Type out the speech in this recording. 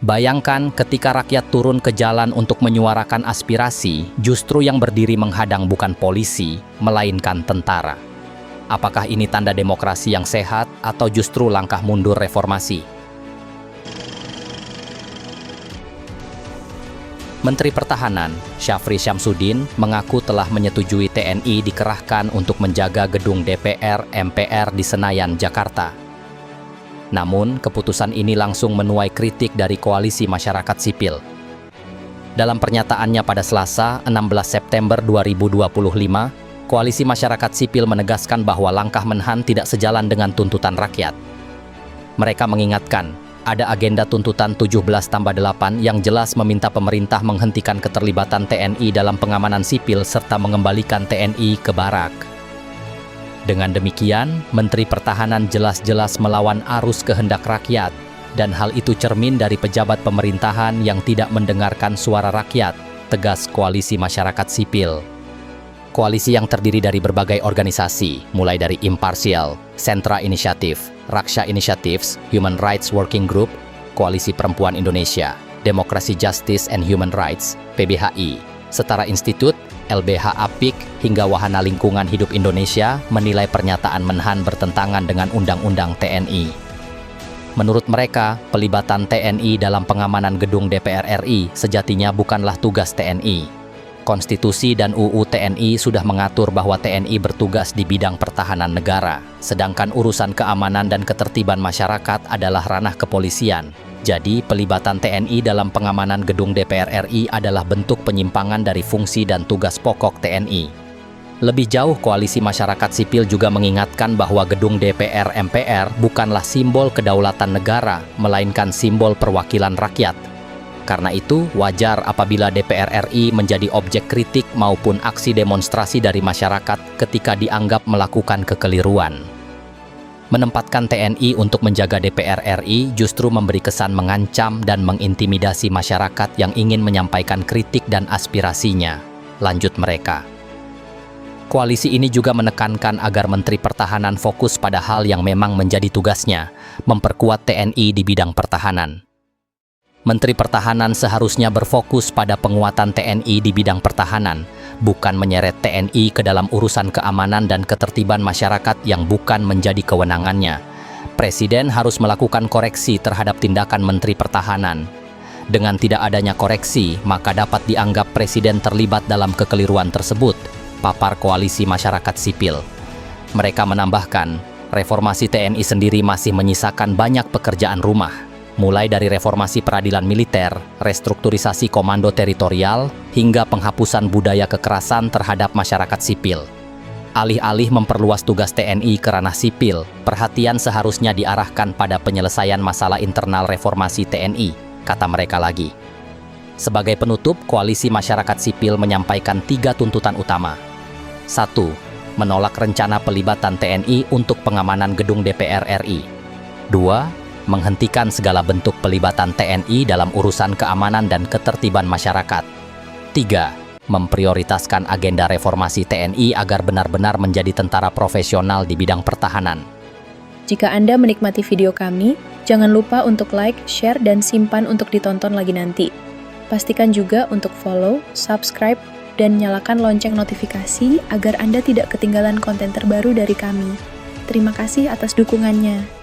Bayangkan ketika rakyat turun ke jalan untuk menyuarakan aspirasi, justru yang berdiri menghadang bukan polisi, melainkan tentara. Apakah ini tanda demokrasi yang sehat atau justru langkah mundur reformasi? Menteri Pertahanan, Syafri Syamsuddin, mengaku telah menyetujui TNI dikerahkan untuk menjaga gedung DPR MPR di Senayan, Jakarta. Namun, keputusan ini langsung menuai kritik dari koalisi masyarakat sipil. Dalam pernyataannya pada Selasa, 16 September 2025, koalisi masyarakat sipil menegaskan bahwa langkah Menhan tidak sejalan dengan tuntutan rakyat. Mereka mengingatkan, ada agenda tuntutan 17+8 yang jelas meminta pemerintah menghentikan keterlibatan TNI dalam pengamanan sipil serta mengembalikan TNI ke barak. Dengan demikian, Menteri Pertahanan jelas-jelas melawan arus kehendak rakyat, dan hal itu cermin dari pejabat pemerintahan yang tidak mendengarkan suara rakyat, tegas koalisi masyarakat sipil. Koalisi yang terdiri dari berbagai organisasi, mulai dari Imparsial, Sentra Inisiatif, Raksha Initiatives, Human Rights Working Group, Koalisi Perempuan Indonesia, Demokrasi Justice and Human Rights, PBHI, Setara Institute, LBH Apik, hingga Wahana Lingkungan Hidup Indonesia menilai pernyataan Menhan bertentangan dengan Undang-Undang TNI. Menurut mereka, pelibatan TNI dalam pengamanan gedung DPR RI sejatinya bukanlah tugas TNI. Konstitusi dan UU TNI sudah mengatur bahwa TNI bertugas di bidang pertahanan negara, sedangkan urusan keamanan dan ketertiban masyarakat adalah ranah kepolisian. Jadi, pelibatan TNI dalam pengamanan gedung DPR RI adalah bentuk penyimpangan dari fungsi dan tugas pokok TNI. Lebih jauh, koalisi masyarakat sipil juga mengingatkan bahwa gedung DPR MPR bukanlah simbol kedaulatan negara, melainkan simbol perwakilan rakyat. Karena itu, wajar apabila DPR RI menjadi objek kritik maupun aksi demonstrasi dari masyarakat ketika dianggap melakukan kekeliruan. Menempatkan TNI untuk menjaga DPR RI justru memberi kesan mengancam dan mengintimidasi masyarakat yang ingin menyampaikan kritik dan aspirasinya, lanjut mereka. Koalisi ini juga menekankan agar Menteri Pertahanan fokus pada hal yang memang menjadi tugasnya, memperkuat TNI di bidang pertahanan. Menteri Pertahanan seharusnya berfokus pada penguatan TNI di bidang pertahanan, bukan menyeret TNI ke dalam urusan keamanan dan ketertiban masyarakat yang bukan menjadi kewenangannya. Presiden harus melakukan koreksi terhadap tindakan Menteri Pertahanan. Dengan tidak adanya koreksi, maka dapat dianggap Presiden terlibat dalam kekeliruan tersebut, papar koalisi masyarakat sipil. Mereka menambahkan, reformasi TNI sendiri masih menyisakan banyak pekerjaan rumah, mulai dari reformasi peradilan militer, restrukturisasi komando teritorial, hingga penghapusan budaya kekerasan terhadap masyarakat sipil. Alih-alih memperluas tugas TNI ke ranah sipil, perhatian seharusnya diarahkan pada penyelesaian masalah internal reformasi TNI, kata mereka lagi. Sebagai penutup, koalisi masyarakat sipil menyampaikan 3 tuntutan utama. 1. Menolak rencana pelibatan TNI untuk pengamanan gedung DPR RI. 2. Menghentikan segala bentuk pelibatan TNI dalam urusan keamanan dan ketertiban masyarakat. 3. Memprioritaskan agenda reformasi TNI agar benar-benar menjadi tentara profesional di bidang pertahanan. Jika Anda menikmati video kami, jangan lupa untuk like, share, dan simpan untuk ditonton lagi nanti. Pastikan juga untuk follow, subscribe, dan nyalakan lonceng notifikasi agar Anda tidak ketinggalan konten terbaru dari kami. Terima kasih atas dukungannya.